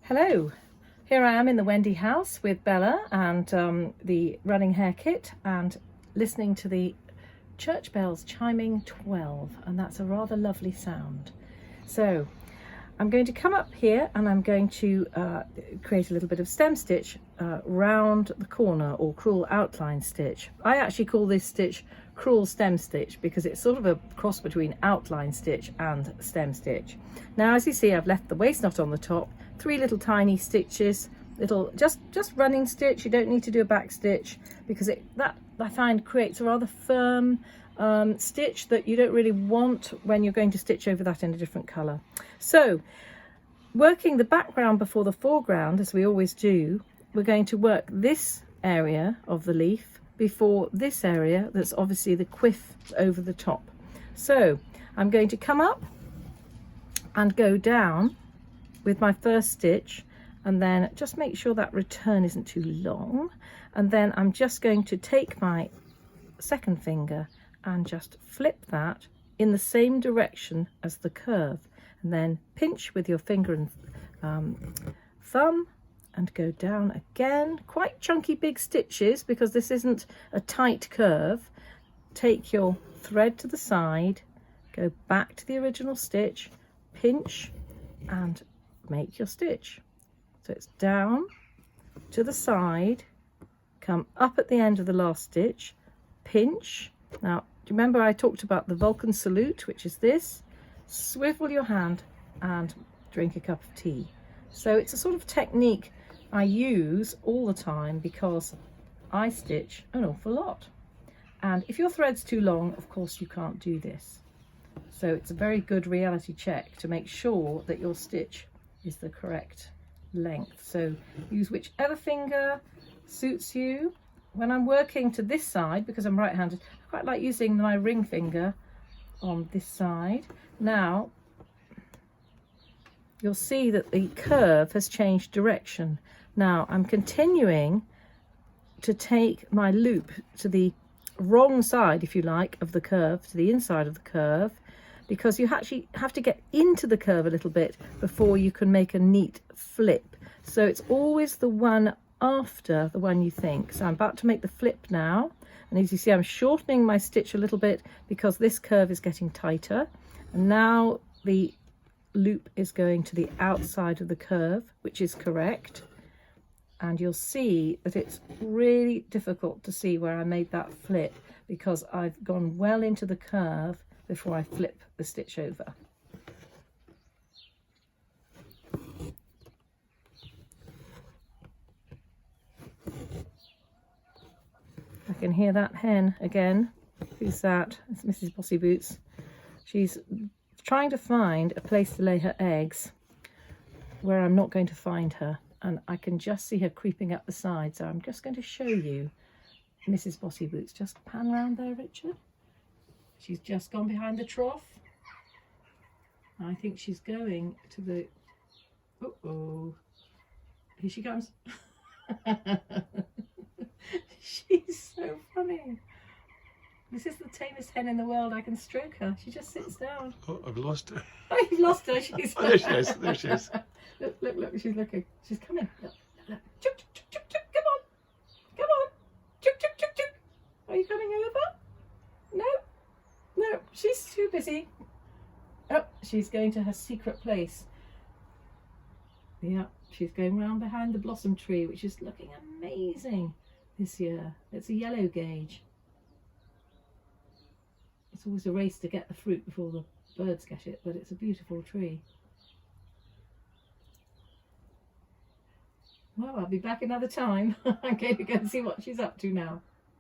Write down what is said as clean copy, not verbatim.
Hello, here I am in the Wendy house with Bella and the running hare kit and listening to the church bells chiming 12, and that's a rather lovely sound. So I'm going to come up here and I'm going to create a little bit of stem stitch round the corner, or crewel outline stitch. I actually call this stitch crewel stem stitch because it's sort of a cross between outline stitch and stem stitch. Now, as you see, I've left the waist knot on the top, 3 little tiny stitches, little just running stitch. You don't need to do a back stitch because that I find creates a rather firm stitch that you don't really want when you're going to stitch over that in a different colour. So working the background before the foreground, as we always do, we're going to work this area of the leaf before this area that's obviously the quiff over the top. So I'm going to come up and go down with my first stitch, and then just make sure that return isn't too long, and then I'm just going to take my second finger and just flip that in the same direction as the curve, and then pinch with your finger and thumb and go down again. Quite chunky big stitches because this isn't a tight curve. Take your thread to the side, go back to the original stitch, pinch and make your stitch. So it's down to the side, come up at the end of the last stitch, pinch. Now, do you remember I talked about the Vulcan salute, which is this? Swivel your hand and drink a cup of tea. So it's a sort of technique I use all the time because I stitch an awful lot. And if your thread's too long, of course you can't do this. So it's a very good reality check to make sure that your stitch is the correct length. So use whichever finger suits you. When I'm working to this side, because I'm right-handed, I quite like using my ring finger on this side. Now you'll see that the curve has changed direction. Now I'm continuing to take my loop to the wrong side, if you like, of the curve, to the inside of the curve, because you actually have to get into the curve a little bit before you can make a neat flip. So it's always the one after the one you think. So I'm about to make the flip now, and as you see, I'm shortening my stitch a little bit because this curve is getting tighter, and now the loop is going to the outside of the curve, which is correct. And you'll see that it's really difficult to see where I made that flip because I've gone well into the curve before I flip the stitch over. I can hear that hen again. Who's that? It's Mrs. Bossy Boots. She's trying to find a place to lay her eggs where I'm not going to find her. And I can just see her creeping up the side. So I'm just going to show you Mrs. Bossy Boots. Just pan round there, Richard. She's just gone behind the trough. I think she's going to the... Uh-oh. Here she comes. She's so funny. This is the tamest hen in the world. I can stroke her. She just sits down. Oh, I've lost her. Oh, you've lost her. She's... Oh, there she is. There she is. Look, she's looking. She's coming. Look. Chook, chook, chook, chook, chook. Come on. Come on. Chook, chook, chook, chook. Are you coming over? No, she's too busy. Oh, she's going to her secret place. Yeah, she's going round behind the blossom tree, which is looking amazing this year. It's a yellow gauge. It's always a race to get the fruit before the birds get it, but it's a beautiful tree. Well, I'll be back another time. I'm going to go and see what she's up to now.